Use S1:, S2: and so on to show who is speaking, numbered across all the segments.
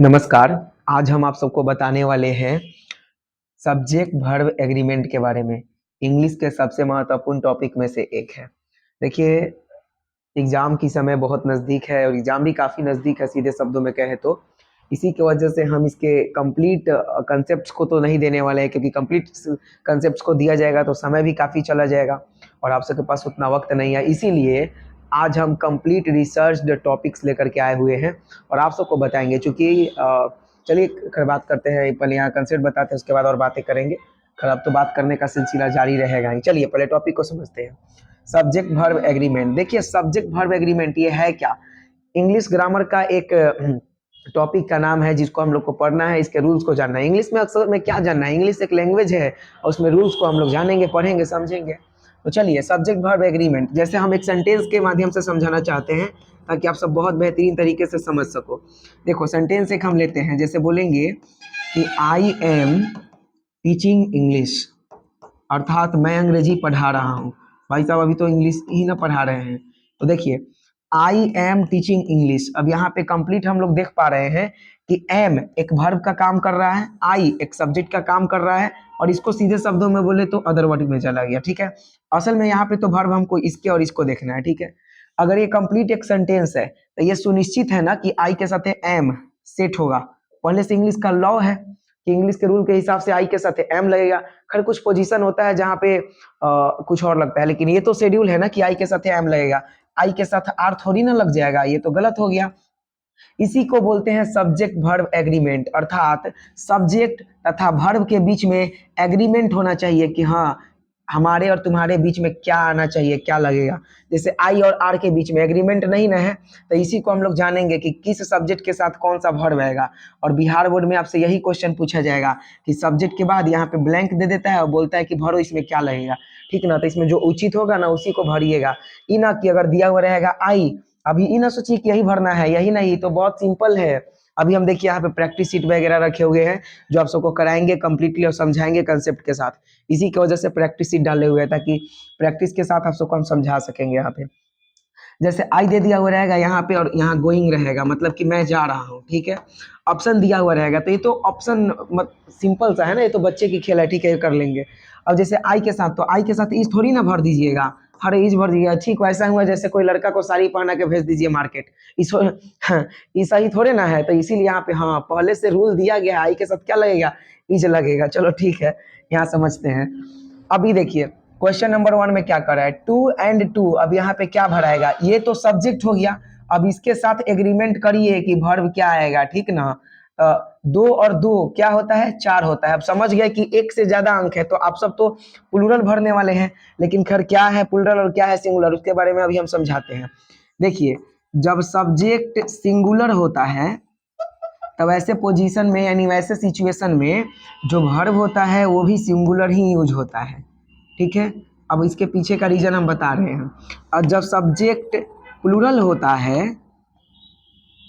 S1: नमस्कार। आज हम आप सबको बताने वाले हैं सब्जेक्ट वर्ब एग्रीमेंट के बारे में। इंग्लिश के सबसे महत्वपूर्ण टॉपिक में से एक है। देखिए, एग्ज़ाम की समय बहुत नज़दीक है और एग्ज़ाम भी काफ़ी नज़दीक है, सीधे शब्दों में कहें तो। इसी की वजह से हम इसके कंप्लीट कंसेप्ट्स को तो नहीं देने वाले हैं, क्योंकि कंप्लीट कंसेप्ट्स को दिया जाएगा तो समय भी काफ़ी चला जाएगा और आप सबके पास उतना वक्त नहीं है। इसीलिए आज हम कंप्लीट रिसर्च्ड टॉपिक्स लेकर के आए हुए हैं और आप सबको बताएंगे। चूँकि चलिए खैर बात करते हैं, पहले यहाँ कंसेप्ट बताते हैं, उसके बाद और बातें करेंगे। खैर अब तो बात करने का सिलसिला जारी रहेगा ही। चलिए पहले टॉपिक को समझते हैं। Subject verb agreement. देखिए, सब्जेक्ट वर्ब एग्रीमेंट ये है क्या? इंग्लिश ग्रामर का एक टॉपिक का नाम है, जिसको हम लोग को पढ़ना है, इसके रूल्स को जानना है। इंग्लिश में अक्सर में क्या जानना है, इंग्लिश एक लैंग्वेज है और उसमें रूल्स को हम लोग जानेंगे, पढ़ेंगे, समझेंगे। तो चलिए, सब्जेक्ट वर्ब एग्रीमेंट जैसे हम एक सेंटेंस के माध्यम से समझाना चाहते हैं, ताकि आप सब बहुत बेहतरीन तरीके से समझ सको। देखो, सेंटेंस एक हम लेते हैं, जैसे बोलेंगे कि आई एम टीचिंग इंग्लिश, अर्थात मैं अंग्रेजी पढ़ा रहा हूँ। भाई साहब अभी तो इंग्लिश ही ना पढ़ा रहे हैं। तो देखिए, आई एम टीचिंग इंग्लिश। अब यहाँ पे कंप्लीट हम लोग देख पा रहे हैं कि एम एक वर्ब का काम कर रहा है, आई एक सब्जेक्ट का काम कर रहा है, और इसको सीधे शब्दों में बोले तो अदर वर्ड में चला गया। ठीक है, असल में यहाँ पे तो वर्ब हमको इसके और इसको देखना है। ठीक है, अगर ये कंप्लीट एक सेंटेंस है तो ये सुनिश्चित है ना कि आई के साथ एम सेट होगा। पहले से इंग्लिश का लॉ है कि इंग्लिश के रूल के हिसाब से आई के साथ एम लगेगा। खैर कुछ पोजीशन होता है जहाँ पे कुछ और लगता है, लेकिन ये तो शेड्यूल है ना कि आई के साथ एम लगेगा, आई के साथ आर थोड़ी ना लग जाएगा, ये तो गलत हो गया। इसी को बोलते हैं सब्जेक्ट वर्ब एग्रीमेंट, अर्थात सब्जेक्ट तथा वर्ब के बीच में एग्रीमेंट होना चाहिए कि हाँ, हमारे और तुम्हारे बीच में क्या आना चाहिए, क्या लगेगा। जैसे आई और आर के बीच में एग्रीमेंट नहीं ना है, तो इसी को हम लोग जानेंगे कि किस सब्जेक्ट के साथ कौन सा वर्ब आएगा। और बिहार बोर्ड में आपसे यही क्वेश्चन पूछा जाएगा कि सब्जेक्ट के बाद यहाँ पे ब्लैंक दे देता है और बोलता है कि भरो इसमें क्या लगेगा। ठीक ना, तो इसमें जो उचित होगा ना उसी को भरिएगा। ई ना कि अगर दिया हुआ रहेगा आई, अभी ये ना सोचिए कि यही भरना है, यही नहीं, तो बहुत सिंपल है। अभी हम देखिए यहाँ पे प्रैक्टिस शीट वगैरह रखे हुए हैं, जो आप सबको कराएंगे कंप्लीटली और समझाएंगे कंसेप्ट के साथ। इसी की वजह से प्रैक्टिस शीट डाले हुए हैं, ताकि प्रैक्टिस के साथ आप सबको हम समझा सकेंगे। यहाँ पे जैसे आई दे दिया हुआ रहेगा यहाँ पे, और यहाँ गोइंग रहेगा, मतलब कि मैं जा रहा हूँ। ठीक है, ऑप्शन दिया हुआ रहेगा, तो ये तो ऑप्शन सिंपल सा है ना, ये तो बच्चे की खेल है। ठीक है, ये कर लेंगे। अब जैसे आई के साथ, तो आई के साथ इज थोड़ी ना भर दीजिएगा, हर इज भर दीजिएगा। ठीक वैसा हुआ जैसे कोई लड़का को साड़ी पहना के भेज दीजिए मार्केट, इस हाँ, ऐसा ही थोड़े ना है। तो इसीलिए यहाँ पे हाँ पहले से रूल दिया गया है, आई के साथ क्या लगेगा, इज लगेगा। चलो ठीक है, यहाँ समझते हैं। अभी देखिए क्वेश्चन नंबर 1 में क्या कर रहा है, टू एंड टू। अब यहाँ पे क्या भराएगा, ये तो सब्जेक्ट हो गया। अब इसके साथ एग्रीमेंट करिए कि वर्ब क्या आएगा। ठीक ना, दो और दो क्या होता है, 4 होता है। अब समझ गए कि एक से ज्यादा अंक है, तो आप सब तो प्लूरल भरने वाले हैं, लेकिन खैर क्या है प्लूरल और क्या है सिंगुलर, उसके बारे में अभी हम समझाते हैं। देखिए, जब सब्जेक्ट सिंगुलर होता है तब ऐसे पोजीशन में यानी वैसे सिचुएशन में जो वर्ब होता है वो भी सिंगुलर ही यूज होता है। ठीक है, अब इसके पीछे का रीजन हम बता रहे हैं। और जब सब्जेक्ट प्लूरल होता है,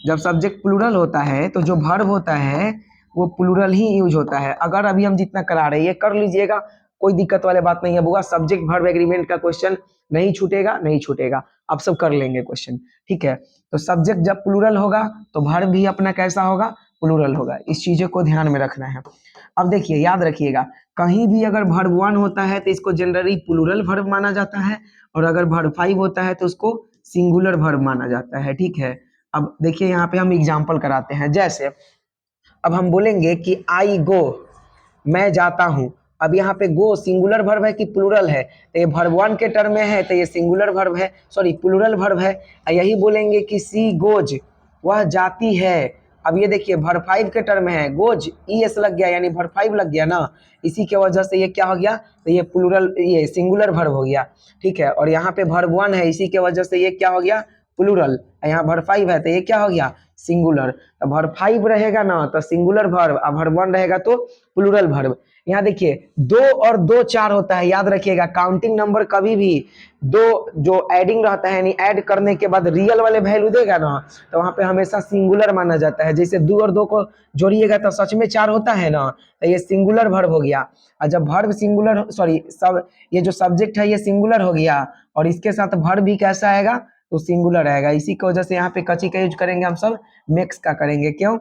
S1: जब सब्जेक्ट प्लूरल होता है तो जो वर्ब होता है वो प्लूरल ही यूज होता है। अगर अभी हम जितना करा रहे हैं ये कर लीजिएगा, कोई दिक्कत वाली बात नहीं है बुआ। सब्जेक्ट वर्ब एग्रीमेंट का क्वेश्चन नहीं छूटेगा, नहीं छूटेगा, आप सब कर लेंगे क्वेश्चन। ठीक है, तो सब्जेक्ट जब प्लूरल होगा तो वर्ब भी अपना कैसा होगा, प्लूरल होगा। इस चीजों को ध्यान में रखना है। अब देखिए, याद रखिएगा, कहीं भी अगर वर्ब 1 होता है तो इसको जनरली प्लूरल वर्ब माना जाता है, और अगर वर्ब 5 होता है तो उसको सिंगुलर वर्ब माना जाता है। ठीक है, अब देखिए यहाँ पे हम एग्जाम्पल कराते हैं। जैसे अब हम बोलेंगे कि आई गो, मैं जाता हूँ। अब यहाँ पे गो सिंगुलर वर्ब है कि प्लूरल है, तो ये वर्ब 1 के टर्म में है तो ये सिंगुलर वर्ब है, सॉरी प्लूरल वर्ब है। यही बोलेंगे कि सी गोज, वह जाती है। अब ये देखिए वर्ब 5 के टर्म में है, गोज ई एस लग गया यानी वर्ब 5 लग गया ना, इसी के वजह से ये क्या हो गया, तो ये प्लूरल, ये सिंगुलर वर्ब हो गया। ठीक है, और यहाँ पे वर्ब 1 है, इसी के वजह से ये क्या हो गया, प्लूरल। यहाँ वर्ब 5 है तो ये क्या हो गया, सिंगुलर। तो वर्ब 5 रहेगा ना तो सिंगुलर वर्ब, और वर्ब 1 रहेगा तो प्लूरल वर्ब। यहाँ देखिए 2 और 2 4 होता है, याद रखिएगा। काउंटिंग नंबर कभी भी दो जो एडिंग रहता है, यानी ऐड करने के बाद रियल वाले वैल्यू देगा ना, तो वहां पे हमेशा सिंगुलर माना जाता है। जैसे 2 और 2 को जोड़िएगा तो सच में 4 होता है ना, तो ये सिंगुलर वर्ब हो गया। और जब वर्ब सिंगुलर, सॉरी सब, ये जो सब्जेक्ट है ये सिंगुलर हो गया, और इसके साथ वर्ब भी कैसा आएगा, तो सिंगुलर आएगा। इसी की वजह से यहाँ पे कची का यूज करेंगे हम सब, मेक्स का करेंगे। क्यों,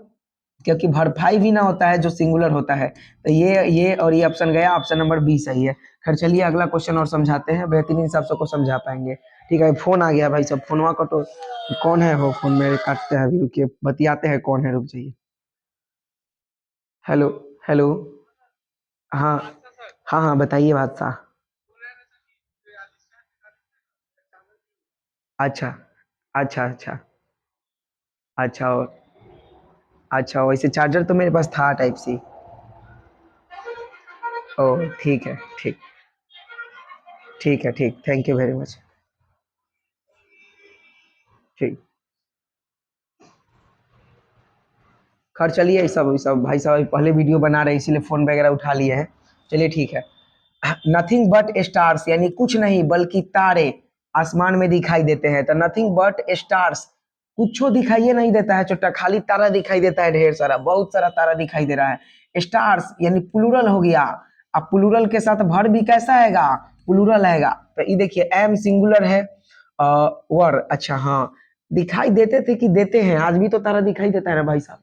S1: क्योंकि भरपाई भी ना होता है जो सिंगुलर होता है। तो ये और ये ऑप्शन गया, ऑप्शन नंबर बी सही है। खैर चलिए अगला क्वेश्चन और समझाते हैं, बेहतरीन से आप सबको समझा पाएंगे। ठीक है, फोन आ गया भाई, सब फोनवा कटो। कौन है वो फोन मेरे, काटते हैं अभी, रुकिए बतियाते हैं, कौन है, रुक जाइए। हेलो। हेलो। हाँ हाँ हाँ, बताइए बादशाह। अच्छा अच्छा अच्छा। अच्छा अच्छा, वैसे चार्जर तो मेरे पास था टाइप सी। ओ ठीक है, ठीक। ठीक है, ठीक, थैंक यू वेरी मच। ठीक। खैर चलिए, ये सब भाई साहब पहले वीडियो बना रहे हैं, इसीलिए फ़ोन वगैरह उठा लिए हैं। चलिए ठीक है। नथिंग बट स्टार्स यानी कुछ नहीं बल्कि तारे आसमान में दिखाई देते हैं। तो नथिंग बट स्टार्स, कुछ दिखाई नहीं देता है छोटा, खाली तारा दिखाई देता है, ढेर सारा, बहुत सारा तारा दिखाई दे रहा है। स्टार्स यानी प्लूरल हो गया। अब प्लूरल के साथ वर्ब भी कैसा आएगा, प्लूरल आएगा। तो ये देखिए एम सिंगुलर है, वर, अच्छा हाँ, दिखाई देते थे कि देते हैं, आज भी तो तारा दिखाई देता है ना भाई साहब।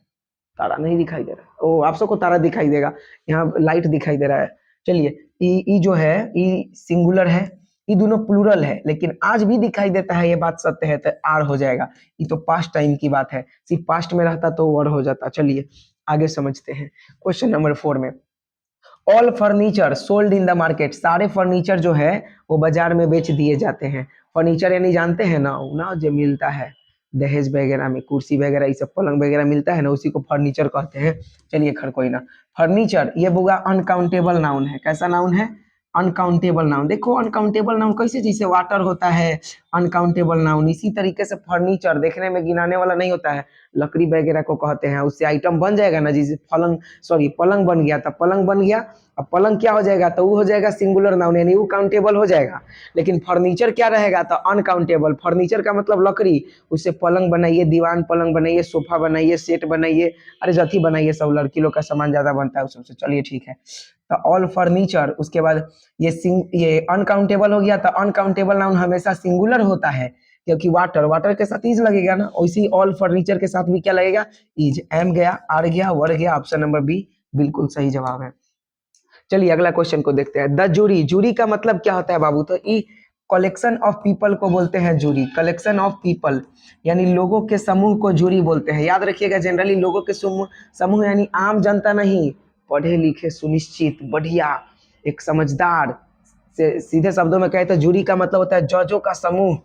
S1: तारा नहीं दिखाई दे रहा है, ओ आप सबको तारा दिखाई देगा, यहाँ लाइट दिखाई दे रहा है। चलिए, ई जो है, ई सिंगुलर है, ये दोनों प्लूरल है, लेकिन आज भी दिखाई देता है, ये बात सत्य है, तो आर हो जाएगा। ये तो पास्ट टाइम की बात है, सिर्फ पास्ट में रहता तो वर्ड हो जाता। चलिए आगे समझते हैं क्वेश्चन नंबर 4 में। All furniture sold in the market, सारे फर्नीचर जो है वो बाजार में बेच दिए जाते हैं। फर्नीचर यानी जानते हैं ना, वो ना जो मिलता है दहेज वगैरह में, कुर्सी वगैरह, ये सब पलंग वगैरह मिलता है ना, उसी को फर्नीचर कहते हैं। चलिए खैर कोई ना। फर्नीचर ये बुगा अनकाउंटेबल नाउन है, कैसा नाउन है, अनकाउंटेबल नाउन। देखो अनकाउंटेबल नाउन कैसे, जैसे वाटर होता है अनकाउंटेबल नाउन, इसी तरीके से फर्नीचर देखने में गिनाने वाला नहीं होता है, लकड़ी वगैरह को कहते हैं। उससे आइटम बन जाएगा ना, जैसे पलंग, सॉरी पलंग बन गया, तब पलंग बन गया। अब पलंग क्या हो जाएगा, तो वो हो जाएगा सिंगुलर नाउन, यानी वो काउंटेबल हो जाएगा। लेकिन फर्नीचर क्या रहेगा, तो अनकाउंटेबल। फर्नीचर का मतलब लकड़ी, उससे पलंग बनाइए, दीवान पलंग बनाइए, सोफा बनाइए, सेट बनाइए, अरे जथी बनाइए, सब लड़की लोग का सामान ज्यादा बनता है उस सबसे। चलिए ठीक है, तो ऑल फर्नीचर, उसके बाद ये अनकाउंटेबल हो गया। तो अनकाउंटेबल नाउन हमेशा सिंगुलर होता है, क्योंकि वाटर, वाटर के साथ इज लगेगा ना, वैसे ही ऑल फर्नीचर के साथ भी क्या लगेगा, इज। एम गया, आर गया, वर गया, ऑप्शन नंबर बी बिल्कुल सही जवाब है। चलिए अगला क्वेश्चन को देखते हैं। द जूरी, जूरी का मतलब क्या होता है बाबू, तो ई कलेक्शन ऑफ पीपल को बोलते हैं जूरी, कलेक्शन ऑफ पीपल यानी लोगों के समूह को जूरी बोलते हैं। याद रखिएगा, जनरली लोगों के समूह, समूह यानी आम जनता नहीं, पढ़े लिखे सुनिश्चित बढ़िया एक समझदार, से सीधे शब्दों में कहे तो जूरी का मतलब होता है जजों का समूह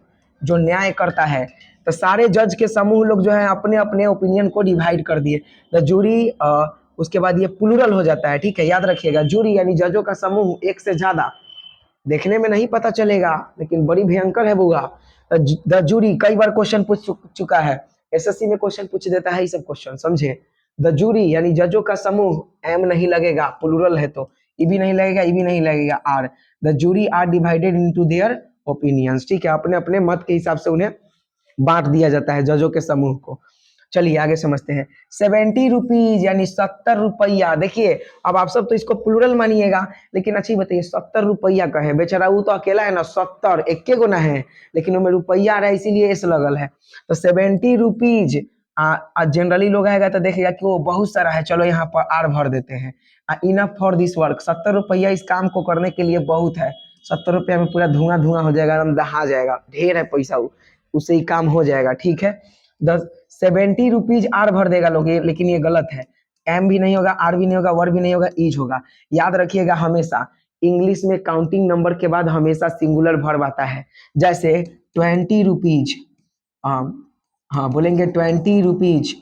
S1: जो न्याय करता है। तो सारे जज के समूह लोग जो है अपने अपने ओपिनियन को डिवाइड कर दिए, द जूरी। उसके बाद ये प्लूरल हो जाता है, ठीक है, याद रखिएगा, जूरी यानी जजों का समूह, एक से ज्यादा। देखने में नहीं पता चलेगा, लेकिन बड़ी भयंकर है बुआ। द जूरी कई बार क्वेश्चन पूछ चुका है, एसएससी में क्वेश्चन पूछ देता है ये सब क्वेश्चन, समझे। द जूरी यानी जजों का समूह, एम नहीं लगेगा, प्लूरल है तो ई भी नहीं लगेगा, ई भी नहीं लगेगा, R. The jury are divided into their opinions, ठीक है, अपने अपने मत के हिसाब से उन्हें बांट दिया जाता है जजों के समूह को। चलिए आगे समझते हैं। 70 रुपीज यानी 70 रुपया। देखिए अब आप सब तो इसको प्लूरल मानिएगा, लेकिन अच्छी बताइए 70 रुपया का है, बेचारा वो तो अकेला है ना, 70 इक्के गुना है, लेकिन उनमें रुपया आ रहा है इसीलिए एस लगल है। तो 70 रुपीज, जनरली लोग आएगा तो देखेगा कि वो बहुत सारा है, चलो यहाँ पर आर भर देते हैं। इनफ फॉर दिस वर्क, 70 रुपया इस काम को करने के लिए बहुत है। 70 रुपया में पूरा धुआं धुआं हो जाएगा, एकदम दहा जाएगा, ढेर है पैसा, उससे ही काम हो जाएगा, ठीक है। 70 रुपीज आर भर देगा लोग, लेकिन ये गलत है। एम भी नहीं होगा, आर भी नहीं होगा, वर भी नहीं होगा, ईज होगा। याद रखिएगा हमेशा इंग्लिश में काउंटिंग नंबर के बाद हमेशा सिंगुलर वर्ब आता है। जैसे 20 रुपीज, हाँ बोलेंगे 20 रुपीज,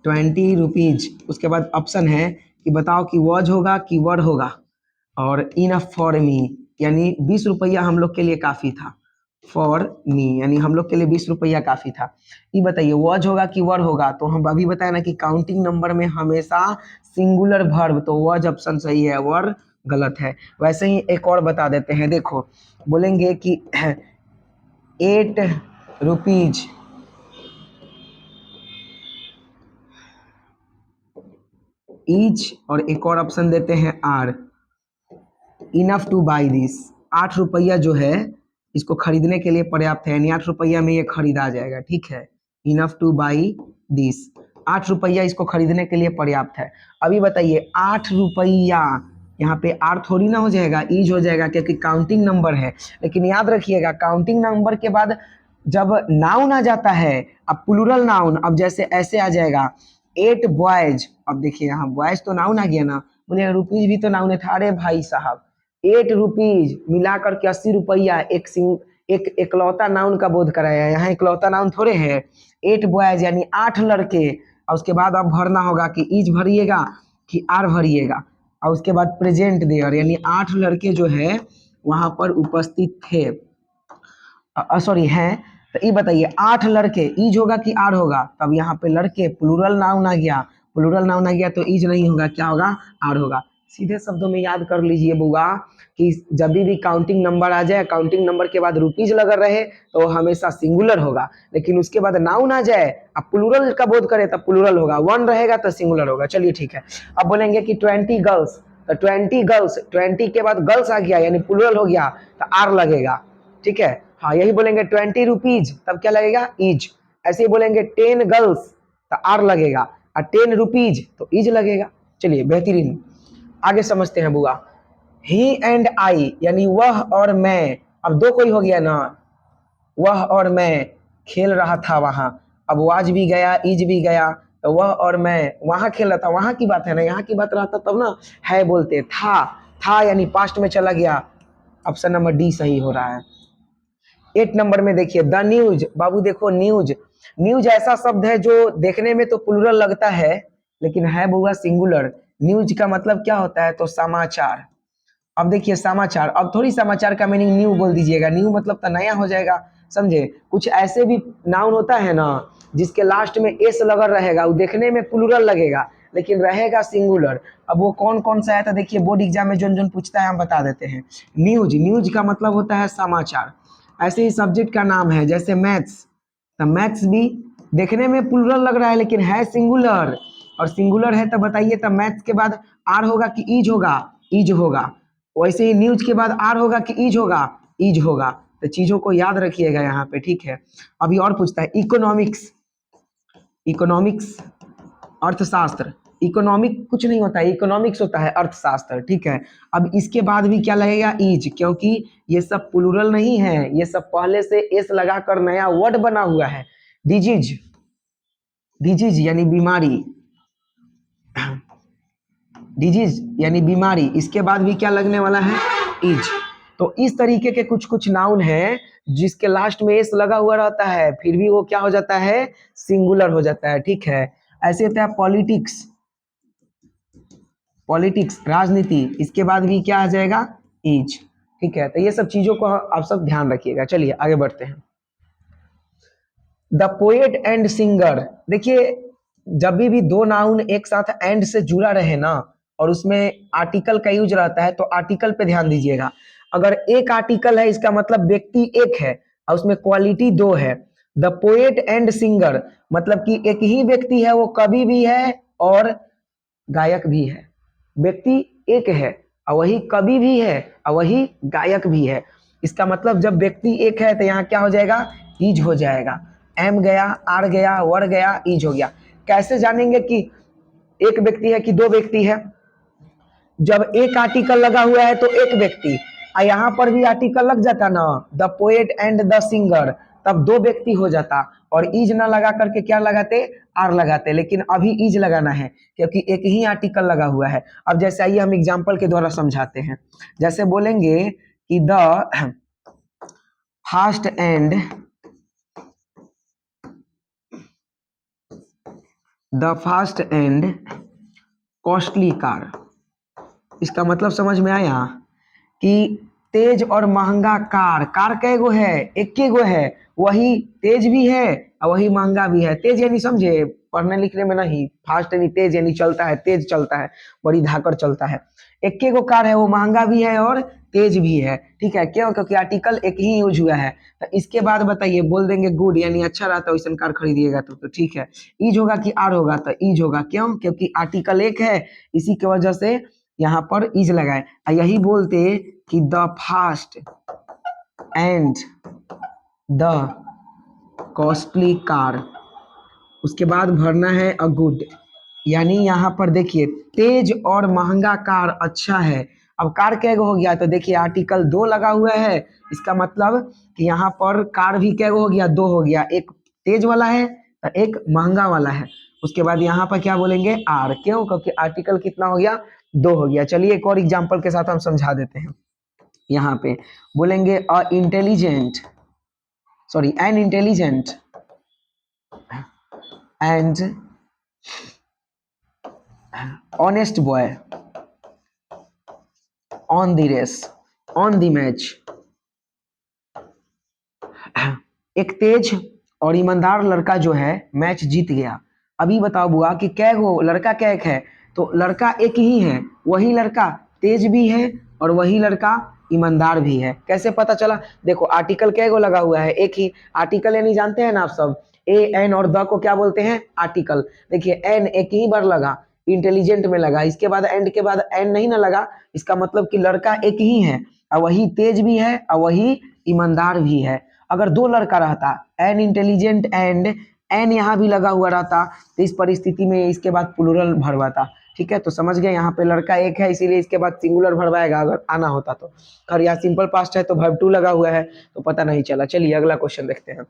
S1: 20 रुपीज। उसके बाद ऑप्शन है कि बताओ कि वॉज होगा कि वर होगा, और इनफ फॉर मी यानी 20 रुपया हम लोग के लिए काफी था, फॉर मी यानी हम लोग के लिए 20 रुपया काफी था। ये बताइए वॉज होगा कि वर होगा, तो हम अभी बताए ना कि काउंटिंग नंबर में हमेशा सिंगुलर वर्ब, तो वॉज ऑप्शन सही है, वर गलत है। वैसे ही एक और बता देते हैं, देखो बोलेंगे कि 8 रुपीज, ईच, और एक और ऑप्शन देते हैं R, enough to buy this. 8 रुपया जो है इसको खरीदने के लिए पर्याप्त है, यानी 8 रुपया में ये खरीदा जाएगा, ठीक है, इनफ टू बाई दिस। 8 रुपया इसको खरीदने के लिए पर्याप्त है। अभी बताइए 8 रुपया, यहाँ पे आर थोड़ी ना हो जाएगा, ईज हो जाएगा क्योंकि काउंटिंग नंबर है। लेकिन याद रखिएगा काउंटिंग नंबर के बाद जब नाउन आ जाता है, अब प्लूरल नाउन, अब जैसे ऐसे आ जाएगा 8 बॉयज। अब देखिए यहाँ बॉयज तो नाउन आ गया ना, बोले रुपीज भी तो नाउन है था। अरे भाई साहब 8 रुपीज मिला करके 80 रुपया, एक इकलौता नाउन का बोध कराया। यहाँ इकलौता नाउन थोड़े है। 8 बॉयज यानी 8 लड़के, और उसके बाद अब भरना होगा कि ईज भरिएगा कि आर भरिएगा, और उसके बाद प्रेजेंट देयर यानी 8 लड़के जो है वहां पर उपस्थित थे, सॉरी हैं। तो ये बताइए 8 लड़के, ईज होगा कि आर होगा? तब यहाँ पे लड़के प्लूरल नाउन आ गया, प्लूरल नाउन आ गया तो ईज नहीं होगा, क्या होगा? आर होगा। सीधे शब्दों में याद कर लीजिए बुआ कि जब भी काउंटिंग नंबर आ जाए, काउंटिंग नंबर के बाद रुपीज लगा रहे तो हमेशा सिंगुलर होगा, लेकिन उसके बाद नाउन आ जाए अब प्लूरल का बोध करे तब प्लूरल होगा, वन रहेगा तो सिंगुलर होगा। चलिए ठीक है। अब बोलेंगे कि 20 गर्ल्स, तो 20 गर्ल्स, 20 के बाद गर्ल्स आ गया यानी प्लूरल हो गया तो आर लगेगा, ठीक है। हाँ यही बोलेंगे 20 रुपीज, तब क्या लगेगा? ईज। ऐसे ही बोलेंगे 10 गर्ल्स तो आर लगेगा, और 10 रुपीज तो ईज लगेगा। चलिए बेहतरीन, आगे समझते हैं बुआ। ही एंड आई यानी वह और मैं, अब दो कोई हो गया ना, वह और मैं खेल रहा था वहां। अब वाज भी गया, इज भी गया, तो वह और मैं वहां खेल रहा था, वहां की बात है ना, यहाँ की बात रहता तब ना है बोलते। था यानी पास्ट में चला गया। ऑप्शन नंबर डी सही हो रहा है। 8 नंबर में देखिए द न्यूज। बाबू देखो न्यूज, न्यूज ऐसा शब्द है जो देखने में तो प्लूरल लगता है लेकिन है बुआ सिंगुलर। न्यूज का मतलब क्या होता है? तो समाचार। अब देखिए समाचार, अब थोड़ी समाचार का मीनिंग न्यू बोल दीजिएगा, न्यू मतलब तो नया हो जाएगा, समझे। कुछ ऐसे भी नाउन होता है ना जिसके लास्ट में एस लगा रहेगा, वो देखने में प्लूरल लगेगा लेकिन रहेगा सिंगुलर। अब वो कौन कौन सा है तो देखिए बोर्ड एग्जाम में जोन जोन पूछता है हम बता देते हैं। न्यूज, न्यूज का मतलब होता है समाचार। ऐसे ही सब्जेक्ट का नाम है जैसे मैथ्स, तो मैथ्स भी देखने में प्लूरल लग रहा है लेकिन है सिंगुलर, और सिंगुलर है तो बताइए तो मैथ्स के बाद आर होगा कि ईज होगा? ईज होगा। वैसे ही न्यूज के बाद आर होगा कि ईज होगा? ईज होगा। तो चीजों को याद रखिएगा यहाँ पे, ठीक है। अभी और पूछता है इकोनॉमिक्स, इकोनॉमिक्स अर्थशास्त्र। इकोनॉमिक कुछ नहीं होता है, इकोनॉमिक्स होता है अर्थशास्त्र, ठीक है। अब इसके बाद भी क्या लगेगा? ईज, क्योंकि ये सब प्लूरल नहीं है, ये सब पहले से एस लगाकर नया वर्ड बना हुआ है। डिजीज, डिजीज यानी बीमारी, डिजीज यानी बीमारी, इसके बाद भी क्या लगने वाला है? इज। तो इस तरीके के कुछ कुछ नाउन है जिसके लास्ट में एस लगा हुआ रहता है फिर भी वो क्या हो जाता है? सिंगुलर हो जाता है, ठीक है। ऐसे होता है पॉलिटिक्स, पॉलिटिक्स राजनीति, इसके बाद भी क्या आ जाएगा? इज, ठीक है। तो ये सब चीजों को आप सब ध्यान रखिएगा। चलिए आगे बढ़ते हैं। द पोएट एंड सिंगर, देखिए जब भी दो नाउन एक साथ एंड से जुड़ा रहे ना और उसमें आर्टिकल का यूज रहता है तो आर्टिकल पे ध्यान दीजिएगा। अगर एक आर्टिकल है इसका मतलब व्यक्ति एक है और उसमें क्वालिटी दो है। द पोएट एंड सिंगर मतलब कि एक ही व्यक्ति है, वो कवि भी है और गायक भी है। व्यक्ति एक है और वही कवि भी है और वही गायक भी है। इसका मतलब जब व्यक्ति एक है तो यहाँ क्या हो जाएगा? ईज हो जाएगा। एम गया, आर गया, वर गया, ईज हो गया। कैसे जानेंगे कि एक व्यक्ति है कि दो व्यक्ति है? जब एक आर्टिकल लगा हुआ है तो एक व्यक्ति, और यहाँ पर भी आर्टिकल लग जाता ना, the poet and the singer, तब दो व्यक्ति हो जाता। और ईज ना लगा करके क्या लगाते? आर लगाते। लेकिन अभी ईज लगाना है क्योंकि एक ही आर्टिकल लगा हुआ है। अब जैसे आइए हम एग्जाम्पल के द्वारा समझाते हैं। जैसे बोलेंगे कि फास्ट एंड कॉस्टली कार। इसका मतलब समझ में आया कि तेज और महंगा कार, कार कै गो है? एक के गो है, वही तेज भी है और वही महंगा भी है। तेज यानी समझे पढ़ने लिखने में नहीं, फास्ट यानी तेज यानी चलता है, तेज चलता है, बड़ी धाकर चलता है। एक के गो कार है, वो महंगा भी है और तेज भी है, ठीक है। क्यों? क्योंकि आर्टिकल एक ही यूज हुआ है। तो इसके बाद बताइए बोल देंगे गुड यानी अच्छा रहता है, वैसे कार खरीदिएगा तो ठीक है। ईज होगा कि आर होगा? तो ईज होगा। क्यों? क्योंकि आर्टिकल एक है, इसी की वजह से यहाँ पर इज लगाए। यही बोलते कि the fast and the costly car उसके बाद भरना है अ गुड, यानी यहाँ पर देखिए तेज और महंगा कार अच्छा है। अब कार कैगो हो गया, तो देखिए आर्टिकल 2 लगा हुआ है, इसका मतलब कि यहाँ पर कार भी कैगो हो गया, 2 हो गया, एक तेज वाला है और एक महंगा वाला है। उसके बाद यहाँ पर क्या बोलेंगे आर, क्यों, क्योंकि आर्टिकल कितना हो गया, 2 हो गया। चलिए एक और एग्जाम्पल के साथ हम समझा देते हैं। यहाँ पे बोलेंगे a intelligent, sorry an intelligent and honest boy on the race on the match. एक तेज और ईमानदार लड़का जो है मैच जीत गया। अभी बताओ बुआ कि कै गो लड़का क्या एक है, तो लड़का एक ही है, वही लड़का तेज भी है और वही लड़का ईमानदार भी है। कैसे पता चला, देखो आर्टिकल कै गो लगा हुआ है, एक ही आर्टिकल, यानी जानते हैं ना आप सब, ए एन और द को क्या बोलते हैं, आर्टिकल। देखिए एन एक ही बार लगा, इंटेलिजेंट में लगा, इसके बाद एंड के बाद एन नहीं ना लगा, इसका मतलब कि लड़का एक ही है और वही तेज भी है और वही ईमानदार भी है। अगर 2 लड़का रहता, एन इंटेलिजेंट एंड एन यहाँ भी लगा हुआ रहता, तो इस परिस्थिति में इसके बाद प्लूरल भरवाता। ठीक है, तो समझ गए, यहाँ पे लड़का एक है इसीलिए इसके बाद सिंगुलर भरवाएगा अगर आना होता तो। और यहाँ सिंपल पास्ट है तो वर्ब टू लगा हुआ है तो पता नहीं चला। चलिए अगला क्वेश्चन देखते हैं।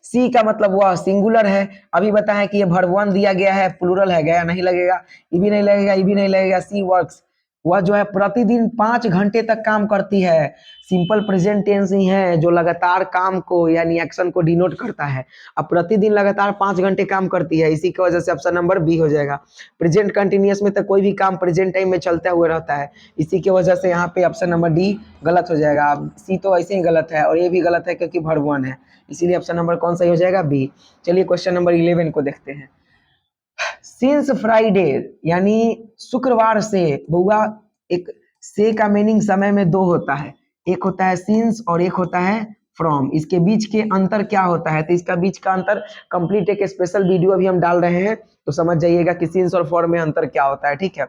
S1: सी का मतलब वह सिंगुलर है। अभी बताएं कि ये वर्ब 1 दिया गया है, प्लूरल है, गया नहीं लगेगा, ये भी नहीं लगेगा, ये भी नहीं लगेगा। सी वर्क्स, वह जो है प्रतिदिन 5 घंटे तक काम करती है। सिंपल प्रेजेंट टेंस ही है जो लगातार काम को यानी एक्शन को डिनोट करता है। अब प्रतिदिन लगातार 5 घंटे काम करती है, इसी की वजह से ऑप्शन नंबर बी हो जाएगा। प्रेजेंट कंटिन्यूअस में तो कोई भी काम प्रेजेंट टाइम में चलता हुआ रहता है, इसी की वजह से यहाँ पे ऑप्शन नंबर डी गलत हो जाएगा। अब सी तो ऐसे ही गलत है और ये भी गलत है क्योंकि वर्ब 1 है, इसीलिए ऑप्शन नंबर कौन सा हो जाएगा, बी। चलिए क्वेश्चन नंबर 11 को देखते हैं। सिंस फ्राइडे यानी शुक्रवार से, बउआ एक से का मीनिंग समय में 2 होता है, एक होता है सिंस और एक होता है फ्रॉम। इसके बीच के अंतर क्या होता है, तो इसका बीच का अंतर कंप्लीट एक स्पेशल वीडियो अभी हम डाल रहे हैं, तो समझ जाइएगा कि सिंस और फॉर में अंतर क्या होता है। ठीक है,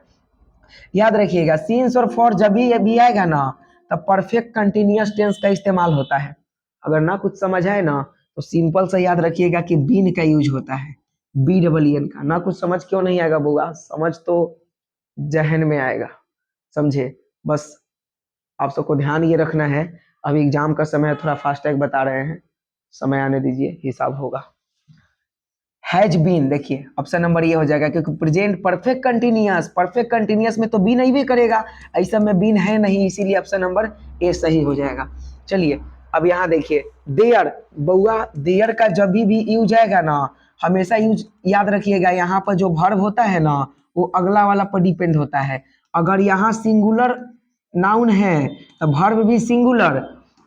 S1: याद रखिएगा सिंस और फॉर जब भी आएगा ना, तब परफेक्ट कंटिन्यूअस टेंस का इस्तेमाल होता है। अगर ना कुछ समझ आए ना तो सिंपल से याद रखिएगा कि बीन का यूज होता है, बी डबल एन का। ना कुछ समझ क्यों नहीं आएगा बुआ, समझ तो जहन में आएगा, समझे। बस आप सबको ध्यान ये रखना है, अभी एग्जाम का समय है, थोड़ा फास्ट टैग बता रहे हैं, समय आने दीजिए, हिसाब होगा। हैज बीन, देखिए ऑप्शन नंबर ये हो जाएगा क्योंकि प्रेजेंट परफेक्ट कंटिन्यूअस में तो बीन नहीं भी करेगा, ऐसा में बीन है नहीं, इसीलिए ऑप्शन नंबर ए सही हो जाएगा। चलिए अब यहाँ देखिए देयर, बउआ देयर का जब भी यूज आएगा ना, हमेशा यूज याद रखिएगा, यहाँ पर जो वर्ब होता है ना वो अगला वाला पर डिपेंड होता है। अगर यहाँ सिंगुलर नाउन है तो वर्ब भी सिंगुलर,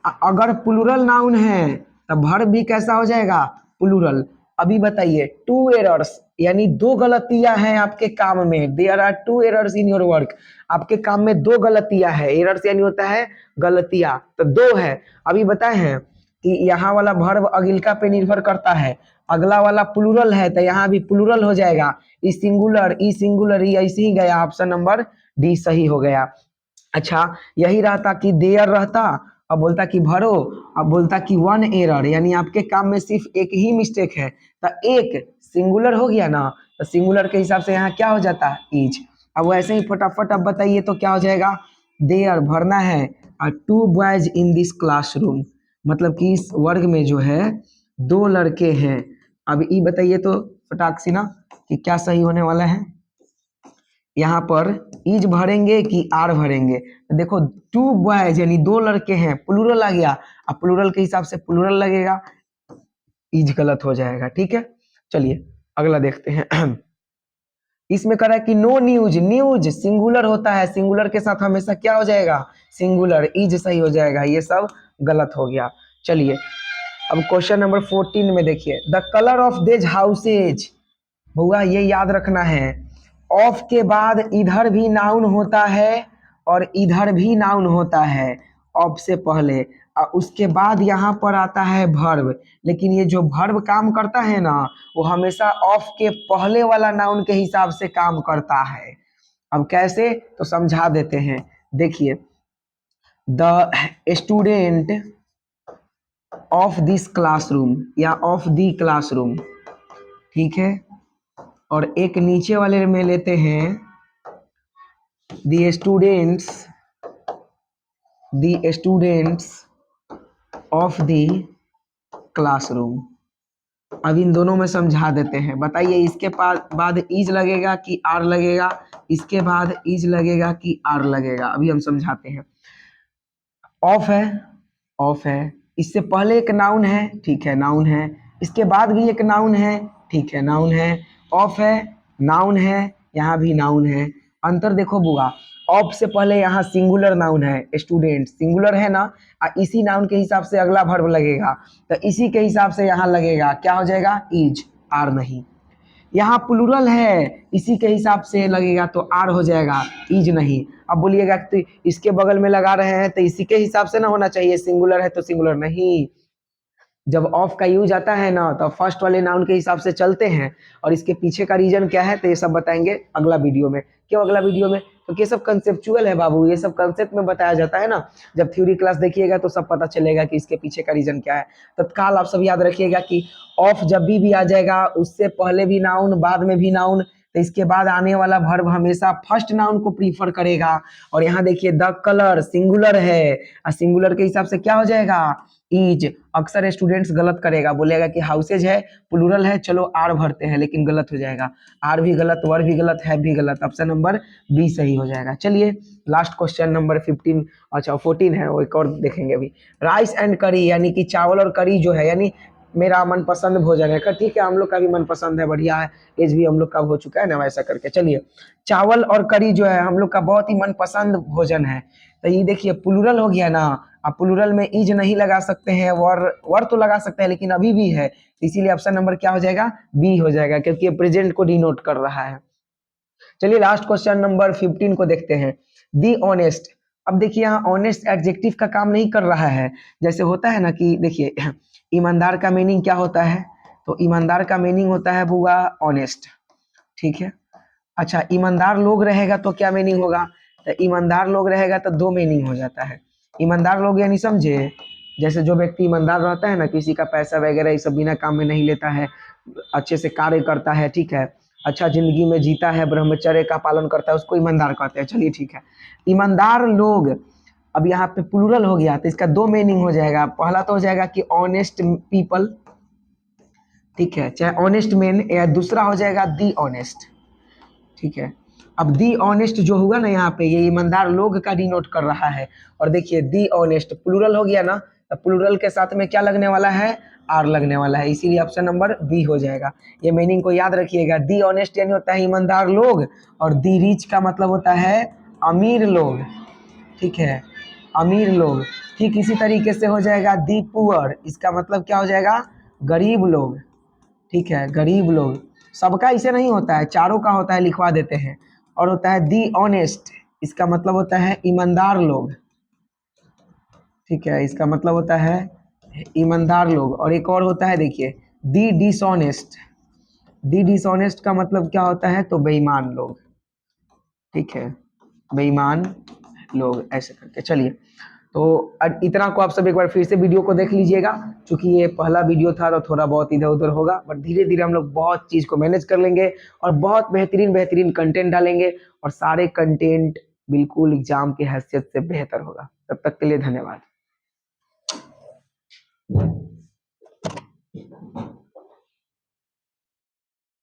S1: अगर प्लूरल नाउन है तो वर्ब भी कैसा हो जाएगा, प्लूरल। अभी बताइए 2 एरर्स यानी 2 गलतियां हैं आपके काम में, there are 2 errors in your work, आपके काम में 2 गलतियां हैं, एरर्स यानी होता है गलतियां, तो 2 है। अभी बताए हैं कि यहाँ वाला वर्ब अगिलका पे निर्भर करता है, अगला वाला प्लूरल है तो यहाँ भी प्लूरल हो जाएगा, ई सिंगुलर ई ऐसे ही गया, ऑप्शन नंबर डी सही हो गया। अच्छा यही रहता कि देयर रहता, अब बोलता कि भरो, अब बोलता कि 1 एरर, यानी आपके काम में सिर्फ एक ही मिस्टेक है, तो एक सिंगुलर हो गया ना, तो सिंगुलर के हिसाब से यहाँ क्या हो जाता है, इज। अब वैसे ही फटाफट अब बताइए तो क्या हो जाएगा, देयर भरना है और 2 बॉयज इन दिस क्लासरूम, मतलब कि इस वर्ग में जो है 2 लड़के हैं। अब ये बताइए तो फटाक सी ना कि क्या सही होने वाला है, यहाँ पर इज भरेंगे कि आर भरेंगे, तो देखो 2 बॉयज यानी 2 लड़के हैं, प्लूरल आ गया, अब प्लूरल के हिसाब से प्लूरल लगेगा, इज गलत हो जाएगा। ठीक है, चलिए अगला देखते हैं। इसमें कह रहा है कि नो न्यूज, न्यूज सिंगुलर होता है, सिंगुलर के साथ हमेशा क्या हो जाएगा, सिंगुलर, इज सही हो जाएगा, ये सब गलत हो गया। चलिए अब क्वेश्चन नंबर 14 में देखिए, द कलर ऑफ देज हाउसेज, भैया ये याद रखना है, ऑफ के बाद इधर भी नाउन होता है और इधर भी नाउन होता है, ऑफ से पहले, और उसके बाद यहाँ पर आता है भर्ब, लेकिन ये जो भर्ब काम करता है ना वो हमेशा ऑफ के पहले वाला नाउन के हिसाब से काम करता है। अब कैसे, तो समझा देते हैं, देखिए the student of this classroom या ऑफ दी क्लासरूम, ठीक है, और एक नीचे वाले में लेते हैं the students of the classroom. अब इन दोनों में समझा देते हैं। बताइए इसके बाद इज लगेगा कि आर लगेगा, इसके बाद इज लगेगा कि आर लगेगा। अभी हम समझाते हैं। ऑफ है, ऑफ है, इससे पहले एक नाउन है, ठीक है, नाउन है, इसके बाद भी एक नाउन है, ठीक है, नाउन है, ऑफ है, नाउन है, यहाँ भी नाउन है। अंतर देखो बुआ, ऑफ से पहले यहाँ सिंगुलर नाउन है, स्टूडेंट सिंगुलर है ना, इसी नाउन के हिसाब से अगला वर्ब लगेगा, तो इसी के हिसाब से यहाँ लगेगा, क्या हो जाएगा, इज, आर नहीं। यहाँ प्लूरल है, इसी के हिसाब से लगेगा तो आर हो जाएगा, इज नहीं। अब बोलिएगा तो इसके बगल में लगा रहे हैं तो इसी के हिसाब से ना होना चाहिए, सिंगुलर है तो सिंगुलर नहीं। जब ऑफ का यूज आता है ना तो फर्स्ट वाले नाउन के हिसाब से चलते हैं, और इसके पीछे का रीजन क्या है तो ये सब बताएंगे अगला वीडियो में। क्यों अगला वीडियो में? क्योंकि ये सब कंसेप्चुअल है बाबू, ये सब कंसेप्ट में बताया जाता है ना। जब थ्योरी क्लास देखिएगा तो सब पता चलेगा कि इसके पीछे का रीजन क्या है। तत्काल आप सब याद रखिएगा कि ऑफ जब भी आ जाएगा, उससे पहले भी नाउन, बाद में भी नाउन, तो इसके बाद आने वाला वर्ब हमेशा फर्स्ट नाउन को प्रीफर करेगा। और यहाँ देखिए द कलर सिंगुलर है, और सिंगुलर के हिसाब से क्या हो जाएगा, इज। अक्सर स्टूडेंट्स गलत करेगा, बोलेगा कि हाउसेज है, प्लूरल है, चलो आर भरते हैं, लेकिन गलत हो जाएगा। आर भी गलत, वर भी गलत, है भी गलत, ऑप्शन नंबर बी सही हो जाएगा। चलिए लास्ट क्वेश्चन नंबर 15, अच्छा 14 है, वो एक और देखेंगे अभी। राइस एंड करी, यानी कि चावल और करी जो है, यानी मेरा मनपसंद भोजन है। ठीक है, हम लोग का भी मनपसंद है, बढ़िया है, एज भी हम लोग का हो चुका है ना, वैसा करके। चलिए, चावल और करी जो है हम लोग का बहुत ही मनपसंद भोजन है। तो ये देखिए प्लूरल हो गया ना, आप प्लूरल में इज नहीं लगा सकते हैं, वर तो लगा सकते हैं लेकिन अभी भी है, इसीलिए ऑप्शन नंबर क्या हो जाएगा, बी हो जाएगा, क्योंकि ये प्रेजेंट को डिनोट कर रहा है। चलिए लास्ट क्वेश्चन नंबर 15 को देखते हैं। दी ऑनेस्ट। अब देखिए यहाँ ऑनेस्ट एडजेक्टिव का काम नहीं कर रहा है। जैसे होता है ना कि देखिए ईमानदार का मीनिंग क्या होता है, तो ईमानदार का मीनिंग होता है बुआ ऑनेस्ट, ठीक है। अच्छा, ईमानदार लोग रहेगा तो क्या मीनिंग होगा, तो ईमानदार लोग रहेगा तो दो मीनिंग हो जाता है। ईमानदार लोग यानी समझे, जैसे जो व्यक्ति ईमानदार रहता है ना, किसी का पैसा वगैरह ये सब बिना काम में नहीं लेता है, अच्छे से कार्य करता है, ठीक है, अच्छा जिंदगी में जीता है, ब्रह्मचर्य का पालन करता है, उसको ईमानदार कहते हैं। चलिए ठीक है, ईमानदार लोग। अब यहाँ पे प्लूरल हो गया तो इसका दो मीनिंग हो जाएगा। पहला तो हो जाएगा कि ऑनेस्ट पीपल, ठीक है, चाहे ऑनेस्ट मैन, या दूसरा हो जाएगा दी ऑनेस्ट, ठीक है। अब दी ऑनेस्ट जो हुआ ना यहाँ पे, ये ईमानदार लोग का डिनोट कर रहा है। और देखिए दी ऑनेस्ट प्लूरल हो गया ना, तो प्लूरल के साथ में क्या लगने वाला है, आर लगने वाला है, इसीलिए ऑप्शन नंबर बी हो जाएगा। ये मीनिंग को याद रखिएगा, दी ऑनेस्ट यानी होता है ईमानदार लोग, और दी रिच का मतलब होता है अमीर लोग, ठीक है, अमीर लोग। ठीक इसी तरीके से हो जाएगा दी पुअर, इसका मतलब क्या हो जाएगा, गरीब लोग, ठीक है, गरीब लोग। सबका इसे नहीं होता है, चारों का होता है, लिखवा देते हैं। और होता है दी ऑनेस्ट, इसका मतलब होता है ईमानदार लोग, ठीक है, इसका मतलब होता है ईमानदार लोग। और एक और होता है देखिए दी डिसऑनेस्ट, दी डिसऑनेस्ट का मतलब क्या होता है, तो बेईमान लोग, ठीक है, बेईमान लोग, ऐसे करके। चलिए, तो इतना को आप सब एक बार फिर से वीडियो को देख लीजिएगा। क्योंकि ये पहला वीडियो था तो थोड़ा बहुत इधर उधर होगा, बट धीरे धीरे हम लोग बहुत चीज़ को मैनेज कर लेंगे, और बहुत बेहतरीन बेहतरीन कंटेंट डालेंगे, और सारे कंटेंट बिल्कुल एग्जाम की हैसियत से बेहतर होगा। तब तक के लिए धन्यवाद।